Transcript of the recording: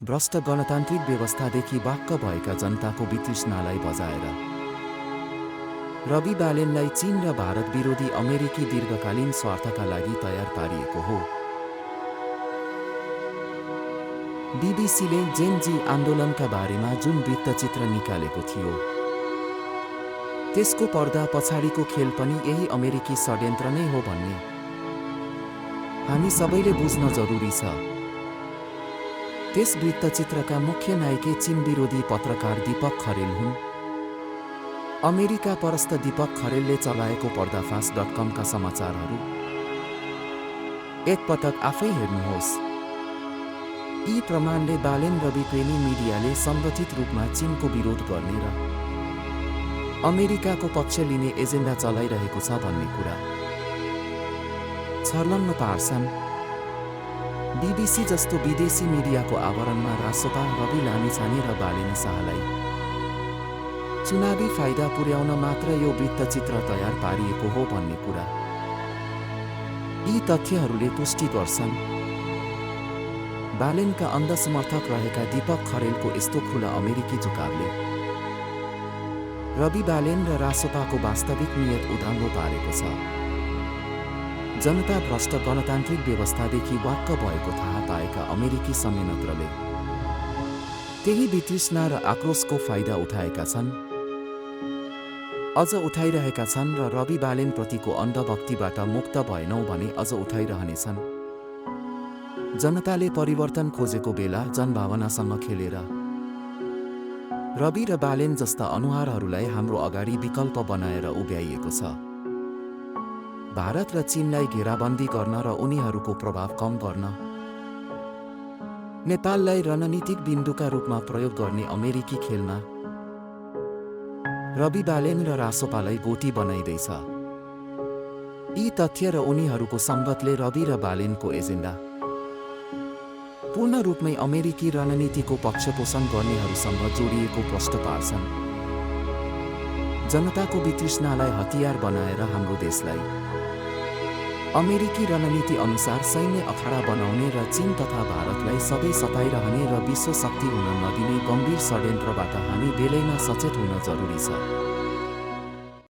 भ्रष्ट गणतान्त्रिक व्यवस्थादेखि वाक्क भएका जनताको वितृष्णालाई बजाएर रवि बालेनलाई चीन र भारत विरोधी अमेरिकी दीर्घकालीन स्वार्थका लागि तयार पारिएको हो। बीबीसीले जेन जी आन्दोलनका बारेमा जुन वृत्तचित्र निकालेको थियो त्यसको पर्दा पछाडिको खेल पनि यही अमेरिकी षड्यन्त्र नै हो भन्ने हामी सबैले बुझ्न जरुरी छ। त्यस वृत्तचित्रका मुख्य नायिके चीन विरोधी पत्रकार दीपक खरेल हुन्। अमेरिका परस्त दीपक खरेलले चलाएको पर्दाफास.com का समाचारहरू एकपटक आफै हेर्नुहोस्। यी प्रमाणले बालेन रवि प्रेमी मिडियाले संगठित रूपमा चीनको विरोध गर्ने र अमेरिकाको पक्ष लिने एजेन्डा चलाइरहेको छ भन्ने कुरा छर्लङ्ग पार्छन्। बीबीसी जस्तो विदेशी मिडियाको आवरणमा रासोपा, रवि लामिछाने र बालेन शाहलाई चुनावी फाइदा पुर्याउन मात्र यो वृत्तचित्र तयार पारिएको हो भन्ने कुरा यी तथ्यहरूले पुष्टि गर्छन्। बालेनका अन्ध समर्थक रहेका दीपक खरेलको यस्तो खुला अमेरिकी झुकावले रवि बालेन र रासोपाको वास्तविक नियत उदाङ्गो पारेको छ। जनता भ्रष्ट गणतान्त्रिक व्यवस्थादेखि वाक्क भएको थाहा पाएका अमेरिकी संयन्त्रले त्यही वितृष्णा र आक्रोशको फाइदा उठाएका छन्, अझ उठाइरहेका छन् र रवि बालेनप्रतिको अन्धभक्तिबाट मुक्त भएनौँ भने अझ उठाइरहनेछन्। जनताले परिवर्तन खोजेको बेला जनभावनासँग खेलेर रवि र बालेन जस्ता अनुहारहरूलाई हाम्रो अगाडि विकल्प बनाएर उभ्याइएको छ। भारत र चीनलाई घेराबन्दी गर्न र उनीहरूको प्रभाव कम गर्न नेपाललाई रणनीतिक बिन्दुका रूपमा प्रयोग गर्ने अमेरिकी खेलमा रवि बालेन र रासोपालाई गोटी बनाइँदैछ। यी तथ्य र उनीहरूको सङ्गतले रवि र बालेनको एजेन्डा पूर्ण रूपमै अमेरिकी रणनीतिको पक्षपोषण गर्नेहरूसँग जोडिएको प्रष्ट पार्छन्। जनताको वितृष्णालाई हतियार बनाएर हाम्रो देशलाई अमेरिकी रणनीति अनुसार सैन्य अखाडा बनाउने र चीन तथा भारतलाई सधैँ सताइरहने र विश्व शक्ति हुन नदिने गम्भीर षड्यन्त्रबाट हामी बेलैमा सचेत हुन जरुरी छ।